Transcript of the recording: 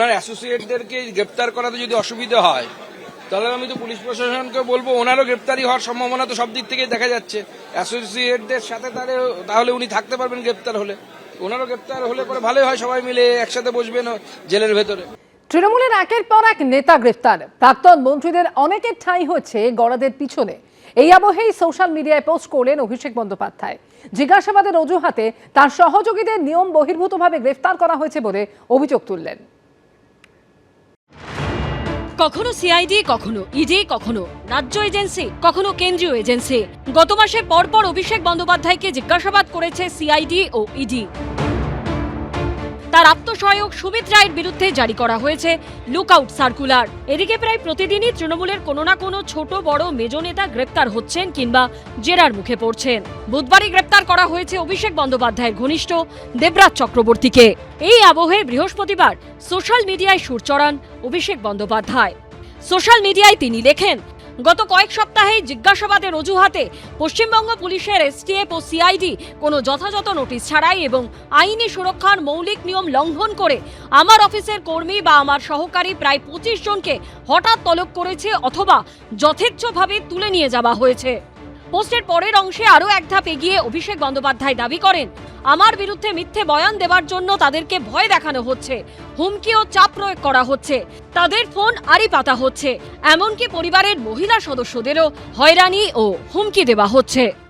ওনার অ্যাসোসিয়েটদেরকে গ্রেপ্তার করাতে যদি অসুবিধা হয় তাহলে আমি তো পুলিশ প্রশাসনকে বলবো ওনারও গ্রেপ্তারি হওয়ার সম্ভাবনা তো সব দিক থেকে দেখা যাচ্ছে। অ্যাসোসিয়েটদের সাথে তাহলে উনি থাকতে পারবেন গ্রেপ্তার হলে, ওনারও গ্রেপ্তার হলে পরে ভালোই হয়, সবাই মিলে একসাথে বসবেন জেলের ভেতরে। তৃণমূলের একের পর এক নেতা গ্রেফতার, প্রাক্তন মন্ত্রীদের অনেকের ঠাঁই হচ্ছে গড়াদের পিছনে। এই আবহেই সোশ্যাল মিডিয়ায় পোস্ট করলেন অভিষেক বন্দ্যোপাধ্যায়। জিজ্ঞাসাবাদের অজুহাতে তার সহযোগীদের নিয়ম বহির্ভূতভাবে গ্রেফতার করা হয়েছে বলে অভিযোগ তুললেন। কখনো সিআইডি, কখনো ইডি, কখনো রাজ্য এজেন্সি, কখনো কেন্দ্রীয় এজেন্সি। গত মাসে পরপর অভিষেক বন্দ্যোপাধ্যায়কে জিজ্ঞাসাবাদ করেছে সিআইডি ও ইডি। তার আত্মসহায়ক সুমিত রায়ের বিরুদ্ধে জারি করা হয়েছে লুকআউট সার্কুলার। এদিকে প্রায় প্রতিদিনই তৃণমূলের কোনো না কোনো ছোট বড় মেজো নেতা গ্রেপ্তার হচ্ছেন কিংবা জেরার মুখে পড়ছেন। বুধবারই গ্রেপ্তার করা হয়েছে অভিষেক বন্দ্যোপাধ্যায়ের ঘনিষ্ঠ দেবরাজ চক্রবর্তীকে। এই আবহে বৃহস্পতিবার সোশ্যাল মিডিয়ায় সুর চড়ান অভিষেক বন্দ্যোপাধ্যায়। সোশ্যাল মিডিয়ায় তিনি লেখেন, গত কয়েক সপ্তাহে জিজ্ঞাসাবাদের অজুহাতে পশ্চিমবঙ্গ পুলিশের এসটিএফ ও সিআইডি কোনো যথাযথ নোটিশ ছাড়াই এবং আইনি সুরক্ষার মৌলিক নিয়ম লঙ্ঘন করে আমার অফিসের কর্মী বা আমার সহকারী প্রায় 25 জনকে হঠাৎ তলব করেছে অথবা যথেচ্ছভাবে তুলে নিয়ে যাওয়া হয়েছে। পোস্টের পরের অংশে আরও এক ধাপ এগিয়ে অভিষেক বন্দ্যোপাধ্যায় দাবি করেন, আমার বিরুদ্ধে মিথ্যে বয়ান দেওয়ার জন্য তাদেরকে ভয় দেখানো হচ্ছে, হুমকি ও চাপ প্রয়োগ করা হচ্ছে, তাদের ফোন আড়ি পাতা হচ্ছে, এমনকি পরিবারের মহিলা সদস্যদেরও হয়রানি ও হুমকি দেওয়া হচ্ছে।